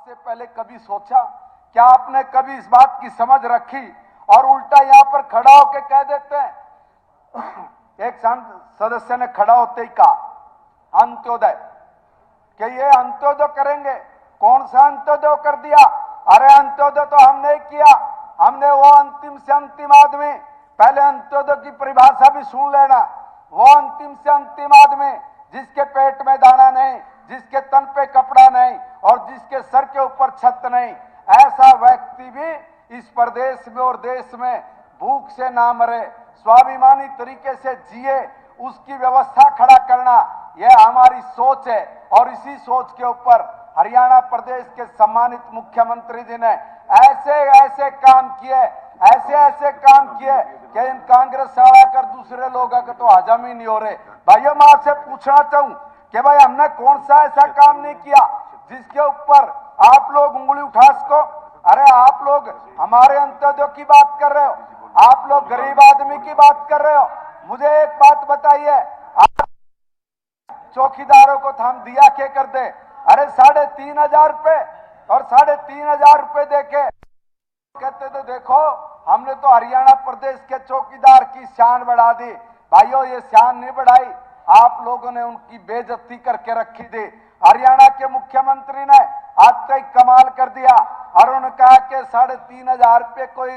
से पहले कभी सोचा? क्या आपने कभी इस बात की समझ रखी? और उल्टा यहां पर खड़ा होकर कह देते हैं। एक सदस्य ने खड़ा होते ही कहा अंत्योदय, कि ये अंत्योदय करेंगे। कौन सा अंत्योदय कर दिया? अरे अंत्योदय तो हमने ही किया। हमने वो अंतिम से अंतिम आदमी, पहले अंत्योदय की परिभाषा भी सुन लेना। वो अंतिम से अंतिम आदमी जिसके पेट में दाना नहीं, जिसके तन पे कपड़ा नहीं और जिसके सर के ऊपर छत नहीं, ऐसा व्यक्ति भी इस प्रदेश में और देश में भूख से ना मरे, स्वाभिमानी तरीके से जिए, उसकी व्यवस्था खड़ा करना, यह हमारी सोच है। और इसी सोच के ऊपर हरियाणा प्रदेश के सम्मानित मुख्यमंत्री जी ने ऐसे ऐसे काम किए, ऐसे ऐसे काम किए कि इन कांग्रेस से आकर दूसरे लोगों के तो हजम ही नहीं हो रहे। भाइयों, मैं आपसे पूछना चाहूं कि भाई हमने कौन सा ऐसा काम नहीं किया जिसके ऊपर आप लोग उंगली उठा सको? अरे आप लोग हमारे अंत्योदय की बात कर रहे हो, आप लोग गरीब आदमी की बात कर रहे हो। मुझे एक बात बताइए, चौकीदारों को तो हम दिया क्या कर दे? अरे 3,500 रुपए और 3,500 रुपए देके कहते तो देखो हमने तो हरियाणा प्रदेश के चौकीदार की शान बढ़ा दी। भाइयों, ये शान नहीं बढ़ाई, आप लोगों ने उनकी बेइज्जती करके रखी थी। हरियाणा के मुख्यमंत्री ने आज तक कमाल कर दिया और उन्होंने कहा कि 3,500 रुपये कोई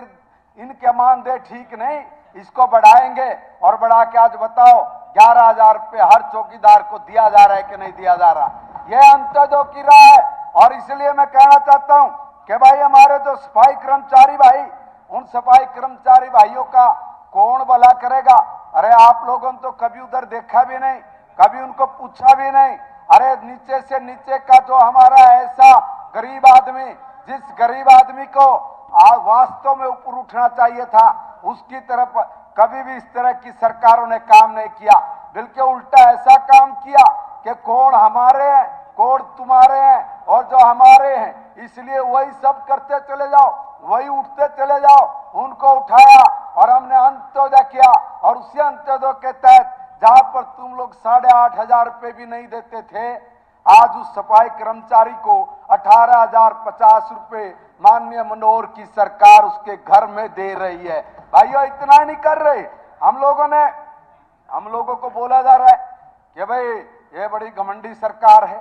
इनके मानदेय ठीक नहीं, इसको बढ़ाएंगे। और बढ़ा के आज बताओ 11,000 रुपये हर चौकीदार को दिया जा रहा है कि नहीं दिया जा रहा? यह अंत्योदय की राह है। और इसलिए मैं कहना चाहता हूं कि भाई हमारे जो सफाई कर्मचारी भाई, उन सफाई कर्मचारी भाइयों का कौन भला करेगा? अरे आप लोगों ने तो कभी उधर देखा भी नहीं, कभी उनको पूछा भी नहीं। अरे नीचे से नीचे का जो हमारा ऐसा गरीब आदमी, जिस गरीब आदमी को वास्तव में ऊपर उठना चाहिए था, उसकी तरफ कभी भी इस तरह की सरकारों ने काम नहीं किया। बल्कि उल्टा ऐसा काम किया कि कौन हमारे हैं, कौन तुम्हारे हैं, और जो हमारे हैं इसलिए वही सब करते चले जाओ, वही उठते चले जाओ। उनको उठाया और हमने अंत्योदय किया। और उसी अंत्योदय के तहत जहां पर तुम लोग 8,500 रुपए भी नहीं देते थे, आज उस सफाई कर्मचारी को 18,050 रुपए माननीय मनोहर की सरकार उसके घर में दे रही है। भाइयों, इतना नहीं कर रहे हम लोगों को बोला जा रहा है कि भाई ये बड़ी घमंडी सरकार है,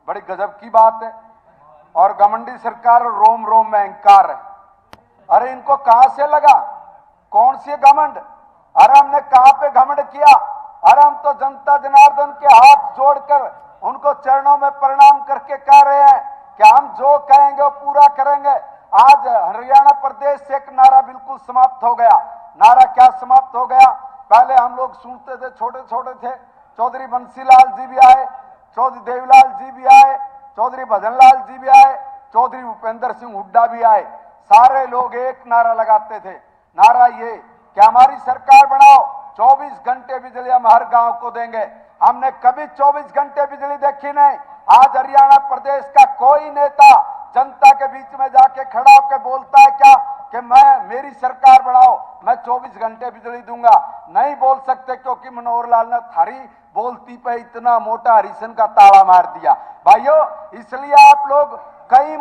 बड़ी गजब की बात है। और घमंडी सरकार रोम रोम में अहंकार है। अरे इनको कहां से लगा? कौन सी घमंड? अरे हमने कहां पे घमंड किया? अरे हम तो जनता जनार्दन के हाथ जोड़कर उनको चरणों में प्रणाम करके कह रहे हैं कि हम जो कहेंगे वो पूरा करेंगे। आज हरियाणा प्रदेश से एक नारा बिल्कुल समाप्त हो गया। नारा क्या समाप्त हो गया? पहले हम लोग सुनते थे, छोटे छोटे थे, चौधरी बंसीलाल जी भी आए, चौधरी देवीलाल जी भी आए, चौधरी भजनलाल जी भी आए, चौधरी भूपेंद्र सिंह हुड्डा भी आए। सारे लोग एक नारा लगाते थे, नारा ये कि हमारी सरकार बनाओ, 24 घंटे बिजली हम हर गांव को देंगे। हमने कभी 24 घंटे बिजली देखी नहीं। आज हरियाणा प्रदेश का कोई नेता जनता के बीच में जाके खड़ा होकर बोलता है क्या कि मेरी सरकार बनाओ, मैं 24 घंटे बिजली दूंगा? नहीं बोल सकते, क्योंकि मनोहर लाल ने थारी बोलती पे इतना मोटा हरिसन का ताला मार दिया। भाइयों, इसलिए आप लोग कई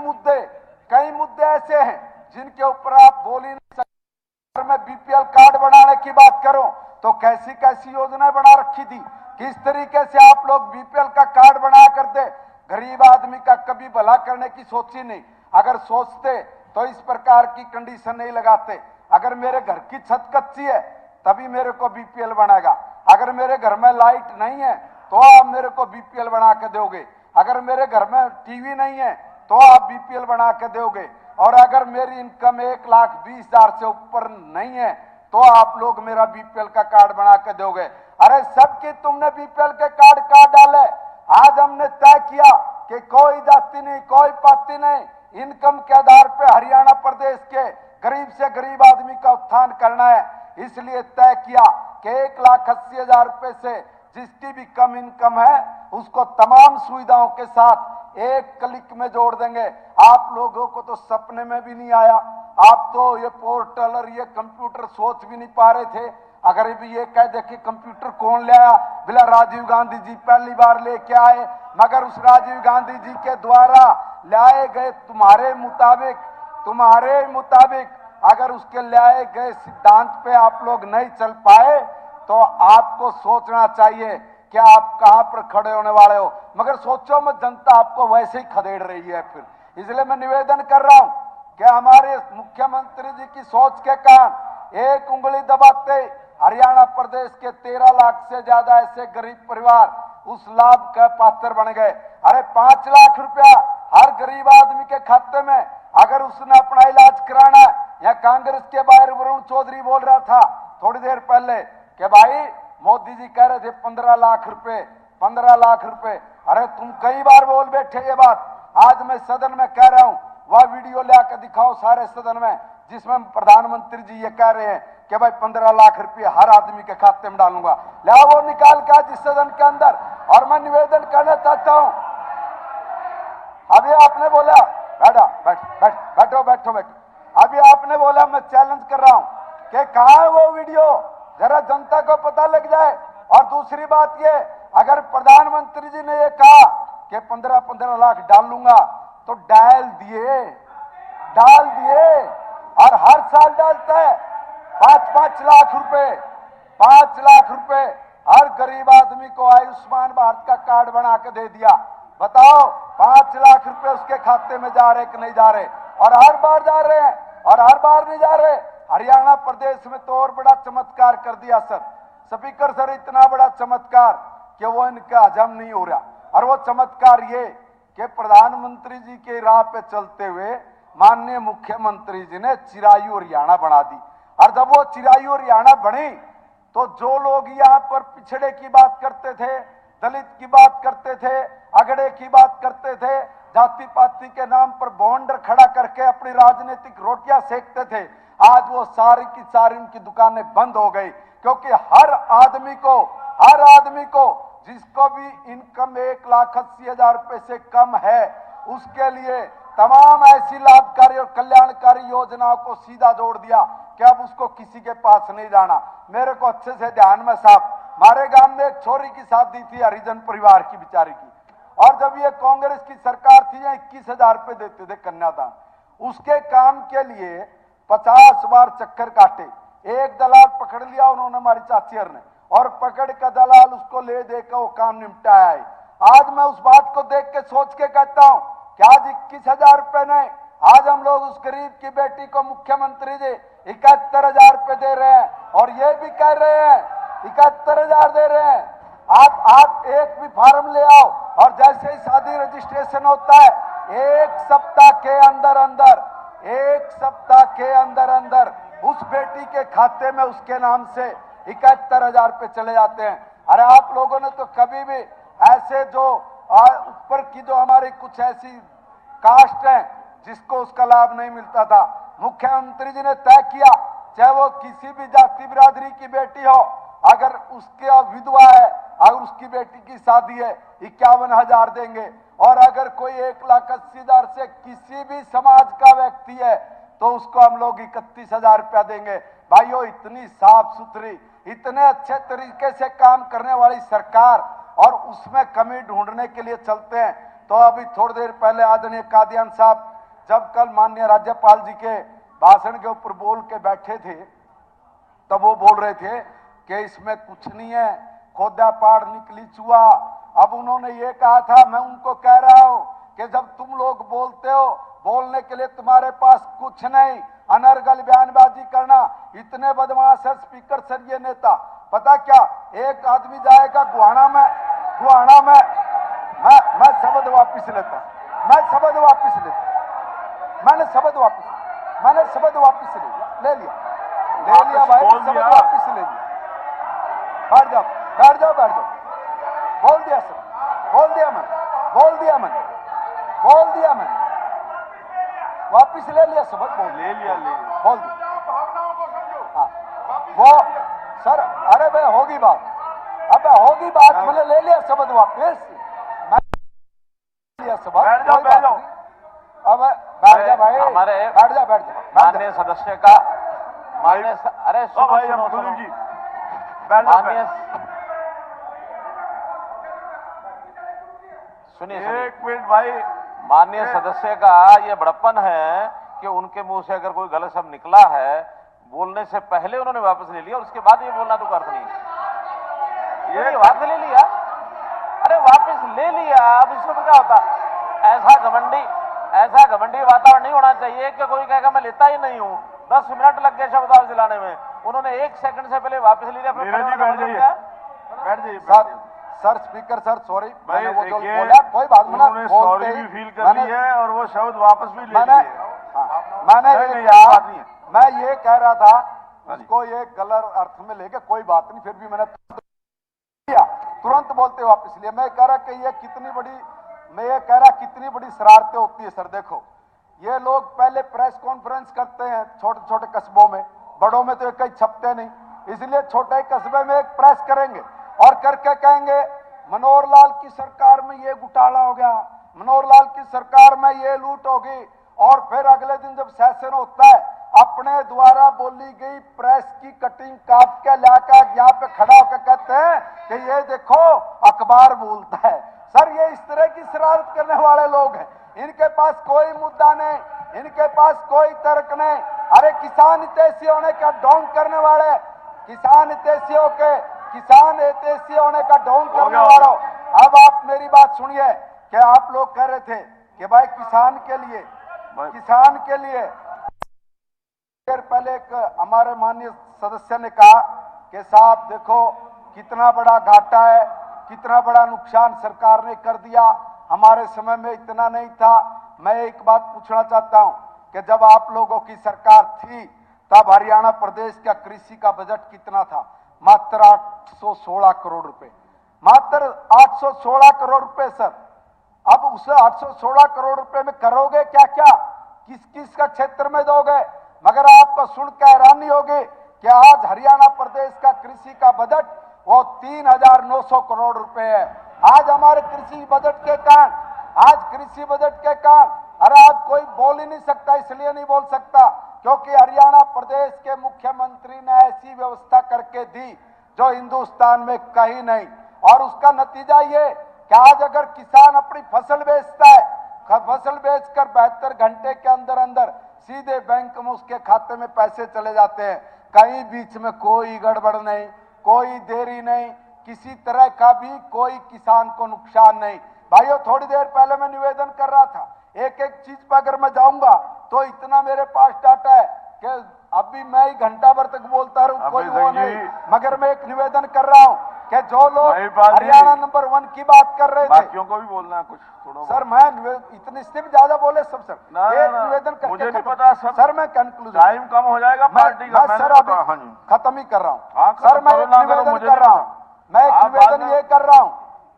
मुद्दे ऐसे हैं जिनके ऊपर आप बोल ही नहीं सकते। मैं बीपीएल कार्ड बनाने की बात करूं तो कैसी कैसी योजनाएं बना रखी थी, किस तरीके से आप लोग बीपीएल का कार्ड बना करते, गरीब आदमी का कभी भला करने की सोची नहीं। अगर सोचते तो इस प्रकार की कंडीशन नहीं लगाते। अगर मेरे घर की छत कच्ची है तभी मेरे को बीपीएल बनेगा। अगर मेरे घर में लाइट नहीं है तो आप मेरे को बीपीएल बना के दोगे। अगर मेरे घर में टीवी नहीं है तो आप बीपीएल बना के दोगे। और अगर मेरी इनकम 1,20,000 से ऊपर नहीं है तो आप लोग मेरा बीपीएल का कार्ड बना के दोगे। अरे सबकी तुमने बीपीएल के कार्ड काट डाले। आज हमने तय किया कि कोई जाति नहीं, कोई पाति नहीं, इनकम के आधार पे हरियाणा प्रदेश के गरीब से गरीब आदमी का उत्थान करना है। इसलिए तय किया कि 1,80,000 रुपए से जिसकी भी कम इनकम है उसको तमाम सुविधाओं के साथ एक क्लिक में जोड़ देंगे। आप लोगों को तो सपने में भी नहीं आया, आप तो ये पोर्टल और ये कंप्यूटर सोच भी नहीं पा रहे थे। अगर भी ये कह दे कि कंप्यूटर कौन ले आया, बोला राजीव गांधी जी पहली बार लेके आए, मगर उस राजीव गांधी जी के द्वारा लाए गए तुम्हारे मुताबिक अगर उसके लाए गए सिद्धांत पे आप लोग नहीं चल पाए तो आपको सोचना चाहिए कि आप कहां पर खड़े होने वाले हो। मगर सोचो मत, जनता आपको वैसे ही खदेड़ रही है फिर। इसलिए मैं निवेदन कर रहा हूं कि हमारे मुख्यमंत्री जी की सोच के कारण एक उंगली दबाते हरियाणा प्रदेश के 13 लाख से ज्यादा ऐसे गरीब परिवार उस लाभ का पात्र बन गए। अरे 5 लाख रुपया हर गरीब आदमी के खाते में अगर उसने अपना इलाज कराना है, या कांग्रेस के बाहर वरुण चौधरी बोल रहा था थोड़ी देर पहले कि भाई मोदी जी कह रहे थे 15 लाख रुपए 15 लाख रुपए। अरे तुम कई बार बोल बैठे ये बात, आज मैं सदन में कह रहा हूं, वह वीडियो लाकर दिखाओ सारे सदन में जिसमें प्रधानमंत्री जी ये कह रहे हैं कि भाई 15 लाख रुपए हर आदमी के खाते में डालूंगा। ला वो निकाल कर जिस सदन के अंदर। और मैं निवेदन करना चाहता हूं, अभी आपने बोला बैठो, अभी आपने बोला, मैं चैलेंज कर रहा हूं कि कहां है वो वीडियो, जरा जनता को पता लग जाए। और दूसरी बात ये, अगर प्रधानमंत्री जी ने ये कहा कि 15-15 लाख डालूंगा तो डाल दिए और हर साल डालता है 5-5 लाख रुपए, 5 लाख रुपए हर गरीब आदमी को आयुष्मान भारत का कार्ड बना के दे दिया। बताओ 5 लाख रुपए उसके खाते में जा रहे कि नहीं जा रहे? और हर बार जा रहे हैं और हर बार नहीं जा रहे। हरियाणा प्रदेश में तो और बड़ा चमत्कार कर दिया सर, स्पीकर सर, इतना बड़ा चमत्कार कि वो इनका हजम नहीं हो रहा। और वो चमत्कार ये कि प्रधानमंत्री जी के राह पे चलते हुए माननीय मुख्यमंत्री जी ने चिरायु हरियाणा बना दी। और जब वो चिरायु हरियाणा बनी तो जो लोग यहाँ पर पिछड़े की बात करते थे, दलित की बात करते थे, अगड़े की बात करते थे, जाति पाति के नाम पर बॉन्डर खड़ा करके अपनी राजनीतिक रोटियां सेकते थे, आज वो सारी की सारी उनकी दुकानें बंद हो गई। क्योंकि हर आदमी को जिसको भी इनकम 1,80,000 रुपए से कम है उसके लिए तमाम ऐसी लाभकारी और कल्याणकारी योजनाओं को सीधा जोड़ दिया कि अब उसको किसी के पास नहीं जाना। मेरे को अच्छे से ध्यान में साहब, हमारे गांव में एक छोरी की शादी थी हरिजन परिवार की बेचारी की, और जब ये कांग्रेस की सरकार थी, 21,000 रुपए देते थे कन्यादान। उसके काम के लिए 50 बार चक्कर काटे, एक दलाल पकड़ लिया उन्होंने, हमारी चाचियर ने, और पकड़ का दलाल उसको ले देकर वो काम निपटाया है। आज मैं उस बात को देख के सोच के कहता हूं कि आज 21,000 रुपए नहीं, आज हम लोग उस गरीब की बेटी को मुख्यमंत्री जी 71,000 रुपए दे रहे हैं, और ये भी कह रहे हैं 71,000 दे रहे हैं। आप एक भी फार्म ले आओ और जैसे ही शादी रजिस्ट्रेशन होता है, एक सप्ताह के अंदर उस बेटी के खाते में उसके नाम से 71,000 रुपए चले जाते हैं। अरे आप लोगों ने तो कभी भी ऐसे जो ऊपर की जो हमारी कुछ ऐसी कास्ट है जिसको उसका लाभ नहीं मिलता था, मुख्यमंत्री जी ने तय किया चाहे वो किसी भी जाति बिरादरी की बेटी हो, अगर उसके विधवा है, अगर उसकी बेटी की शादी है 51,000 देंगे, और अगर कोई 1,80,000 से किसी भी समाज का व्यक्ति है तो उसको हम लोग 31,000 रुपया देंगे। भाइयों, इतनी साफ सुथरी, इतने अच्छे तरीके से काम करने वाली सरकार, और उसमें कमी ढूंढने के लिए चलते हैं। तो अभी थोड़ी देर पहले आदरणीय कादियान साहब जब कल माननीय राज्यपाल जी के भाषण के ऊपर बोल के बैठे थे, तब वो बोल रहे थे कि इसमें कुछ नहीं है, खोदा पाड़ निकली चुआ। अब उन्होंने ये कहा था, मैं उनको कह रहा हूं कि जब तुम लोग बोलते हो, बोलने के लिए तुम्हारे पास कुछ नहीं, अनर्गल बयानबाजी करना, इतने बदमाश है स्पीकर सर ये नेता। पता क्या, एक आदमी जाएगा गुहाना में मैं शब्द वापिस लेता, मैंने शब्द वापिस ले लिया, भाई, शब्द वापिस ले लिया। बैठ जाओ। बोल दिया सर, बोल दिया मैंने, वापिस ले लिया शब्द, बोल दिया। भावनाओं को समझो। हाँ, वो सर, अरे भाई होगी बात, मैंने ले लिया शब्द वापिस, बैठ जाओ। अब बैठ जा भाई, हमारे बैठ जा माननीय सदस्य का अरे भाई, हम जी बैठ जाओ माननीय सुनिए सुनिए, एक मिनट भाई। माननीय सदस्य का ये बड़प्पन है कि उनके मुंह से अगर कोई गलत शब्द निकला है, बोलने से पहले उन्होंने वापस ले लिया और उसके बाद ये बोलना तो अर्थ नहीं है। ये वापस ले लिया, अरे वापस ले लिया, अब इसको तो क्या होता? ऐसा घमंडी वातावरण नहीं होना चाहिए कि कोई कहेगा मैं लेता ही नहीं हूं। 10 मिनट लग गए शब्दावली दिलाने में, उन्होंने 1 सेकंड से पहले वापस ले लिया। नीरज जी बैठ जाइए, बैठ जाइए, बैठ सर जाइए। सर स्पीकर सर सॉरी, भाई मैंने वो जो देखिए, बोला कोई बात नहीं, उन्होंने बोलते सॉरी ही भी फील कर ली है और वो शब्द वापस भी ले मैंने लिए। मैंने नहीं, ये नहीं, कहा, बात नहीं है। मैं ये कह रहा था हाँ जी। उसको ये गलत अर्थ में लेके कोई बात नहीं, फिर भी मैंने तुरंत बोलते वापस लिए। मैं कह रहा कि ये कितनी बड़ी, मैं ये कह रहा कितनी बड़ी शरारतें होती है सर। देखो ये लोग पहले प्रेस कॉन्फ्रेंस करते हैं छोटे छोटे कस्बों में, बड़ों में तो कई छपते नहीं, इसलिए छोटे कस्बे में एक प्रेस करेंगे और करके कहेंगे मनोहर लाल की सरकार में ये घोटाला हो गया, मनोहर लाल की सरकार में ये लूट होगी, और फिर अगले दिन जब सेशन होता है अपने द्वारा बोली गई प्रेस की कटिंग काट के लाकर यहाँ पे खड़ा होकर कहते हैं कि ये देखो अखबार बोलता है। सर ये इस तरह की शरारत करने वाले लोग हैं, इनके पास कोई मुद्दा नहीं, इनके पास कोई तर्क नहीं। अरे किसान हितैषी होने का ढोंग करने वाले, किसान हितैषियों के, किसान हितैषी होने का ढोंग करने वालों, अब आप मेरी बात सुनिए कि आप लोग कह रहे थे कि भाई किसान के लिए देर पहले एक हमारे माननीय सदस्य ने कहा कि साहब देखो कितना बड़ा घाटा है, कितना बड़ा नुकसान सरकार ने कर दिया, हमारे समय में इतना नहीं था। मैं एक बात पूछना चाहता हूं कि जब आप लोगों की सरकार थी तब हरियाणा प्रदेश का कृषि का बजट कितना था? मात्र 816 करोड़ रुपए, मात्र 816 करोड़ रुपए सर। अब उसे 816 करोड़ रुपए में करोगे क्या क्या, किस किस का क्षेत्र में दोगे? मगर आपको सुनकर हैरानी होगी कि आज हरियाणा प्रदेश का कृषि का बजट वो 3,900 करोड़ रुपए है। आज हमारे कृषि बजट के कारण, अरे आज कोई बोल ही नहीं सकता, इसलिए नहीं बोल सकता क्योंकि हरियाणा प्रदेश के मुख्यमंत्री ने ऐसी व्यवस्था करके दी जो हिंदुस्तान में कहीं नहीं। और उसका नतीजा ये कि आज अगर किसान अपनी फसल बेचता है, फसल बेचकर 72 घंटे के अंदर अंदर सीधे बैंक में उसके खाते में पैसे चले जाते हैं, कहीं बीच में कोई गड़बड़ नहीं, कोई देरी नहीं, किसी तरह का भी कोई किसान को नुकसान नहीं। भाइयों थोड़ी देर पहले मैं निवेदन कर रहा था, एक एक चीज पर अगर मैं जाऊंगा तो इतना मेरे पास डाटा है कि अभी मैं ही घंटा भर तक बोलता रहूं, कोई वो नहीं। मगर मैं एक निवेदन कर रहा हूं कि जो लोग हरियाणा नंबर 1 की बात कर रहे थे, बाकियों को भी बोलना है कुछ थोड़ा सर मैं इतने इससे भी ज्यादा बोले सब सर, एक निवेदन करके मुझे नहीं पता सर, मैं कंक्लूजन, टाइम कम हो जाएगा पार्टी का, मैं सर अभी खत्म ही कर रहा हाँ, हूँ सर। मैं एक निवेदन कर रहा हूँ, मैं एक निवेदन ये कर रहा हूँ,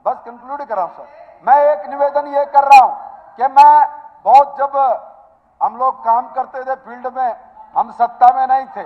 बस कंक्लूड कर रहा हूँ सर। मैं एक निवेदन ये कर रहा हूँ कि मैं बहुत, जब हम लोग काम करते थे फील्ड में, हम सत्ता में नहीं थे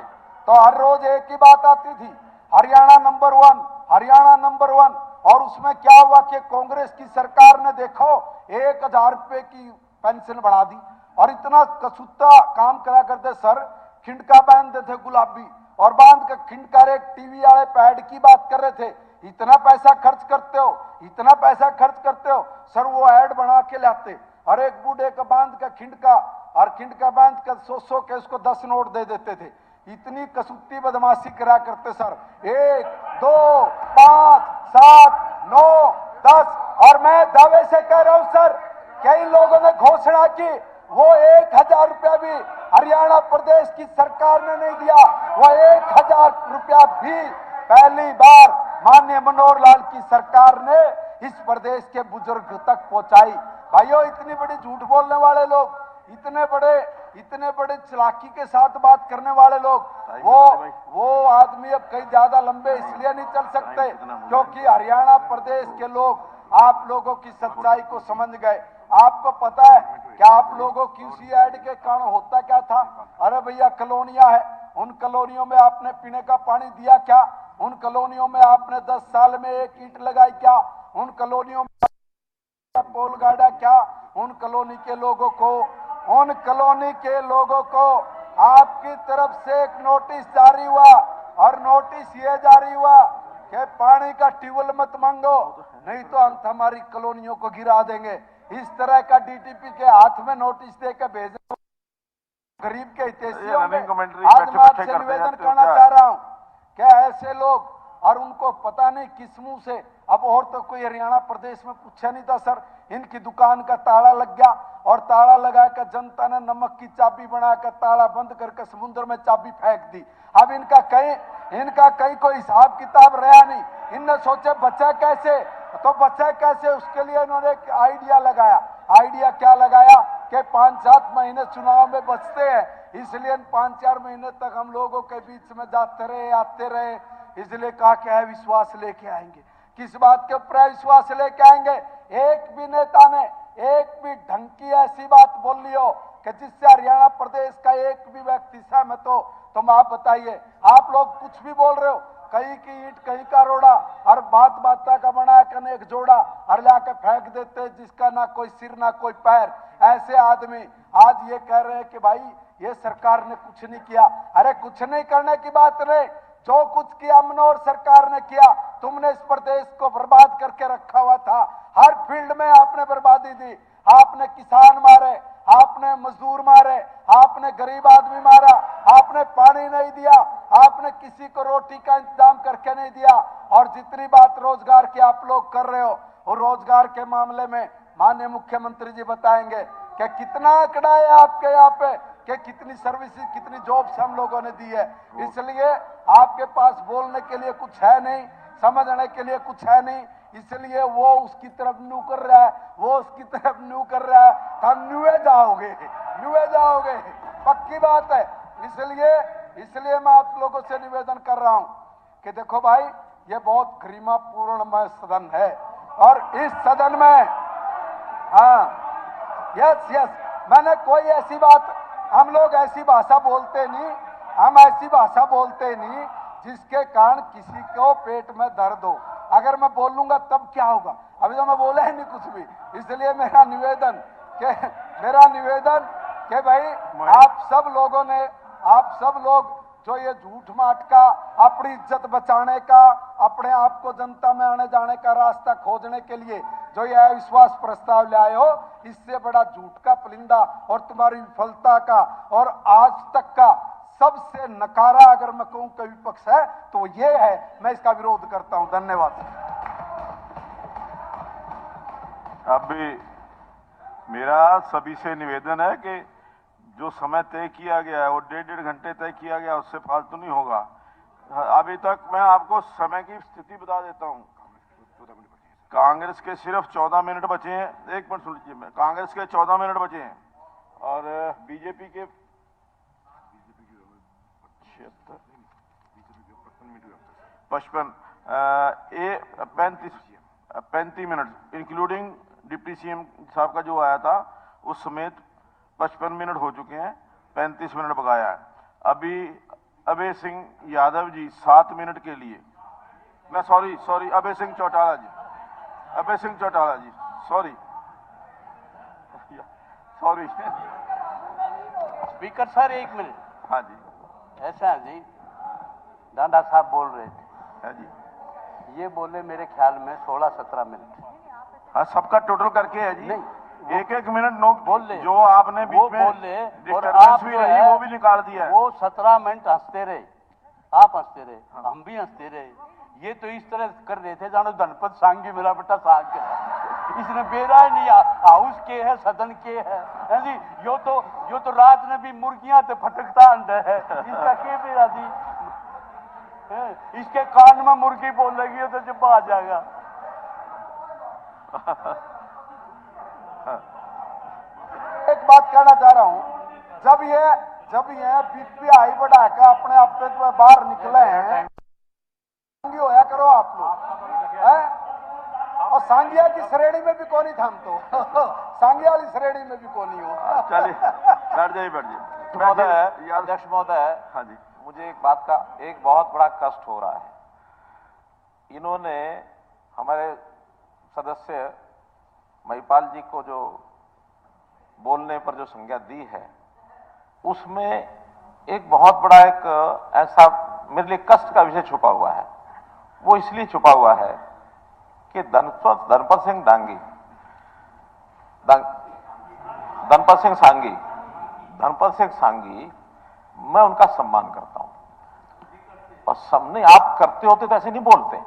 तो हर रोज एक ही बात आती थी, हरियाणा नंबर 1, हरियाणा नंबर 1। और उसमें क्या हुआ कि कांग्रेस की सरकार ने देखो 1,000 रुपए की पेंशन बढ़ा दी और इतना कसूता काम करा करते सर, खिंडका बांधते थे गुलाबी और बांध कर खिंडकर एक टीवी वाले पैड की बात कर रहे थे, इतना पैसा खर्च करते हो, इतना पैसा खर्च करते हो सर। वो ऐड बना के लाते और एक बूढ़े का बांध का खिंडका, और खिंडका बांध कर 100 के उसको 10 नोट दे देते थे। इतनी कसूती बदमाशी करा करते सर, 1, 2, 5, 7, 9, 10। और मैं दावे से कह रहा हूं सर, कई लोगों ने घोषणा की वो 1,000 रुपया भी हरियाणा प्रदेश की सरकार ने नहीं दिया, वो 1,000 रुपया भी पहली बार माननीय मनोहर लाल की सरकार ने इस प्रदेश के बुजुर्ग तक पहुंचाई। भाइयों इतनी बड़ी झूठ बोलने वाले लोग, इतने बड़े चालाकी के साथ बात करने वाले लोग, वो आदमी अब कहीं ज्यादा लंबे इसलिए नहीं चल सकते क्योंकि हरियाणा प्रदेश के लोग आप लोगों की सच्चाई को समझ गए। आपको पता है कि आप लोगों की उसी ऐड के कारण होता क्या था? अरे भैया कॉलोनियां है, उन कॉलोनियों में आपने पीने का पानी दिया क्या? उन कॉलोनियों में आपने 10 साल में एक ईंट लगाई क्या? उन कॉलोनियों में पोल गाड़ा क्या? उन कॉलोनी के लोगों को आपकी तरफ से एक नोटिस जारी हुआ और नोटिस ये जारी हुआ कि पानी का ट्यूबवेल मत मांगो, नहीं तो अंत हमारी कॉलोनियों को गिरा देंगे। इस तरह का डीटीपी के हाथ में नोटिस देकर भेजे गरीब के हितैषियों में रनिंग कमेंट्री आज बैठे मैं बैठे आपसे करते निवेदन जाते हो करना क्या? चाह रहा हूं कि ऐसे लोग, और उनको पता नहीं किस मुंह से, अब और तो कोई हरियाणा प्रदेश में पूछा नहीं था सर, इनकी दुकान का ताला लग गया और ताला लगाकर जनता ने नमक की चाबी बनाकर ताला बंद करके समुद्र में चाबी फेंक दी। अब इनका कहीं कोई हिसाब किताब रहा नहीं। इनने सोचे बचा कैसे, तो बचा कैसे उसके लिए इन्होंने एक आइडिया लगाया। आइडिया क्या लगाया कि 5-7 महीने चुनाव में बचते हैं, इसलिए 5-4 महीने तक हम लोगों के बीच में जाते रहे आते रहे, इसलिए कहा क्या है विश्वास लेके आएंगे। किस बात के ऊपर विश्वास लेके आएंगे? एक भी नेता ने एक भी ढंग की ऐसी बात बोल ली हो कि जिससे हरियाणा प्रदेश का एक भी व्यक्ति सहमत हो, तुम आप बताइए। आप लोग कुछ भी बोल रहे हो, कहीं की ईंट कहीं का रोड़ा, और बात का बना कर एक जोड़ा और लाकर फेंक देते, जिसका ना कोई सिर ना कोई पैर। ऐसे आदमी आज ये कह रहे हैं कि भाई ये सरकार ने कुछ नहीं किया। अरे कुछ नहीं करने की बात नहीं, जो कुछ किया मनोहर सरकार ने किया। तुमने इस प्रदेश को बर्बाद करके रखा हुआ था, हर फील्ड में आपने बर्बादी दी। आपने किसान मारे, आपने मजदूर मारे, आपने गरीब आदमी मारा, आपने पानी नहीं दिया, आपने किसी को रोटी का इंतजाम करके नहीं दिया। और जितनी बात रोजगार की आप लोग कर रहे हो, और रोजगार के मामले में माननीय मुख्यमंत्री जी बताएंगे कि कितना आंकड़ा है आपके यहाँ पे कि कितनी सर्विसेज कितनी जॉब्स हम लोगों ने दी है। इसलिए आपके पास बोलने के लिए कुछ है नहीं, समझने के लिए कुछ है नहीं, इसलिए वो उसकी तरफ न्यू कर रहा है, वो उसकी तरफ न्यू कर रहा है, तो न्यूए जाओगे, पक्की बात है। इसलिए मैं आप लोगों से निवेदन कर रहा हूं कि देखो भाई, ये बहुत गरिमापूर्णमय सदन है, और इस सदन में यस मैंने कोई ऐसी बात, हम लोग ऐसी भाषा बोलते नहीं, हम ऐसी भाषा बोलते नहीं जिसके कारण किसी को पेट में दर्द हो। अगर मैं बोलूंगा तब क्या होगा? अभी तो मैं बोला ही नहीं कुछ भी। इसलिए मेरा निवेदन कि भाई आप सब लोग जो ये झूठ माट का अपनी इज्जत बचाने का, अपने आप को जनता में आने जाने का रास्ता खोजने के लिए जो ये अविश्वास प्रस्ताव लाए हो, इससे बड़ा झूठ का पुलिंदा और तुम्हारी विफलता का और आज तक का सबसे नकारा अगर मैं कहूं कि विपक्ष है तो ये है। मैं इसका विरोध करता हूं। धन्यवाद। अभी मेरा सभी से निवेदन है कि जो समय तय किया गया है वो 1.5 घंटे तय किया गया, उससे फालतू नहीं होगा। अभी तक मैं आपको समय की स्थिति बता देता हूं। कांग्रेस के सिर्फ 14 मिनट बचे हैं। एक मिनट सुन लीजिए, कांग्रेस के 14 मिनट बचे हैं और बीजेपी के 35 मिनट इंक्लूडिंग डिप्टी सीएम साहब का जो आया था उस समेत 55 मिनट हो चुके हैं, 35 मिनट बकाया है। अभी अभय सिंह यादव जी 7 मिनट के लिए, मैं सॉरी अभय सिंह चौटाला जी सॉरी स्पीकर सर 1 मिनट। हाँ जी, ऐसा है जी, डांडा साहब बोल रहे थे, है जी। ये बोले मेरे ख्याल में 16-17 मिनट। हाँ, सबका टोटल करके है जी। नहीं, एक मिनट नो बोल ले, जो आपने वो बीच में बोल ले, और डिस्टर्बेंस आप भी जो रही है वो भी निकाल दिया है। वो 17 मिनट हंसते रहे, आप हंसते रहे, हम भी हंसते रहे। ये तो इस तरह कर रहे थे जानो धनपत सांगी मेरा बेटा साग के, इसने बेरा ही नहीं, हाउस के है सदन के है जी। यो तो रात में भी मुर्गियां तो फटकता अंडा है, इसका के बेरा जी। इसके कान में मुर्गी बोल लगी तो जब आ जाएगा। एक बात कहना चाह रहा हूं, जब ये बीपीआई बढ़ाकर अपने आप पे बाहर निकले हैं, सांगी होया करो आप लोग, हैं? और सांगिया की श्रेणी में भी कौन ही था हम तो सांगिया वाली श्रेणी में भी कौन ही हो। चलिए बैठ जाइए महोदय, अध्यक्ष महोदय, हाँ जी, मुझे एक बात का एक बहुत बड़ा कष्ट हो रहा है। इन्होंने हमारे सदस्य महिपाल जी को जो बोलने पर जो संज्ञा दी है, उसमें एक बहुत बड़ा एक ऐसा मेरे लिए कष्ट का विषय छुपा हुआ है। वो इसलिए छुपा हुआ है कि धनपत सिंह डांगी, धनपत सिंह सांगी, मैं उनका सम्मान करता हूं और सबने, आप करते होते तो ऐसे नहीं बोलते।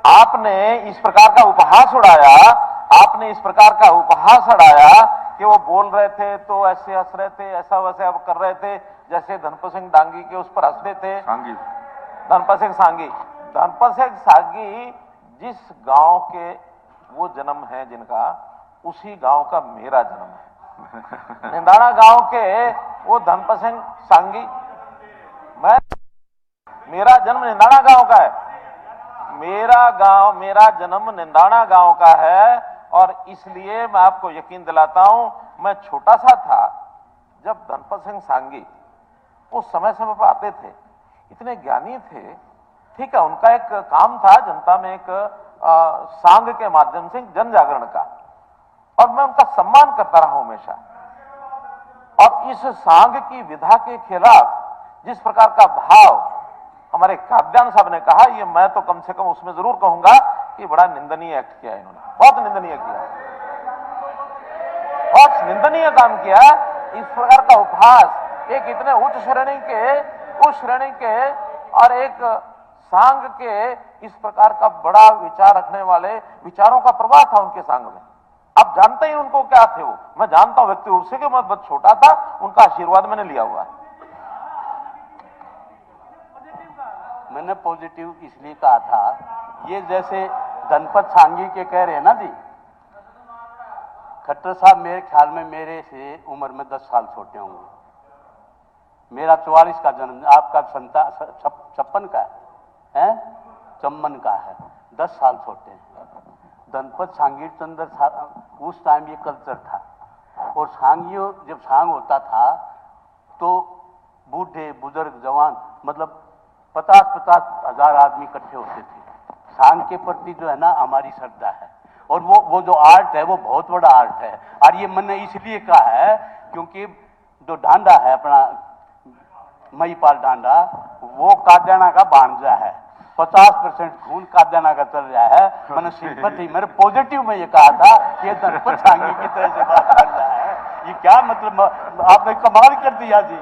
आपने इस प्रकार का उपहास उड़ाया कि वो बोल रहे थे तो ऐसे हंस रहे थे, ऐसा वैसे अब कर रहे थे, जैसे धनपत सिंह डांगी के उस पर हंसते थे। धनपत सिंह सांगी जिस गांव के वो जन्म है जिनका, उसी गांव का मेरा जन्म है। निंदाना गांव के वो धनपत सिंह सांगी, मेरा जन्म निंदाना गांव का है। मेरा जन्म निंदाना गांव का है और इसलिए मैं आपको यकीन दिलाता हूं, मैं छोटा सा था जब धनपत सिंह सांगी वो समय समय पर आते थे, इतने ज्ञानी थे। ठीक है, उनका एक काम था जनता में एक सांग के माध्यम से जन जागरण का, और मैं उनका सम्मान करता रहा हूं हमेशा। और इस सांग की विधा के खिलाफ जिस प्रकार का भाव हमारे काद्यान साहब ने कहा, ये मैं तो कम से कम उसमें जरूर कहूंगा कि बड़ा निंदनीय एक्ट किया इन्होंने, बहुत निंदनीय किया, बहुत निंदनीय काम किया। इस प्रकार का उपहास एक इतने उच्च श्रेणी के और एक सांग के इस प्रकार का बड़ा विचार रखने वाले, विचारों का प्रवाह था उनके सांग में। आप जानते ही उनको क्या थे वो, मैं जानता हूं व्यक्ति रूप से कि मैं बहुत छोटा था, उनका आशीर्वाद मैंने लिया हुआ है। मैंने पॉजिटिव इसलिए कहा था, ये जैसे धनपत सांगी के कह रहे हैं ना जी, खट्टर साहब मेरे ख्याल में मेरे से उम्र में 10 साल छोटे होंगे। मेरा 44 का जन्म, आपका 56 का है, 54 का है, 10 साल छोटे हैं। धनपत सांगी के अंदर उस टाइम ये कल्चर था, और सांगियों जब सांग होता था तो बूढ़े बुजुर्ग जवान मतलब 50-50 हजार आदमी इकट्ठे होते थे। सांग के प्रति जो है ना हमारी श्रद्धा है, और वो जो आर्ट है वो बहुत बड़ा आर्ट है। और ये मैंने इसलिए कहा है क्योंकि जो डांडा है अपना महिपाल डांडा, वो काद्याना का भांजा है, 50% खून काद्याना का चल रहा है। मैंने सिंपैथी, मेरे पॉजिटिव में ये कहा था कि ये धनपत सांगी की तरह से बात कर रहा है, ये क्या मतलब, आपने कमाल कर दिया जी।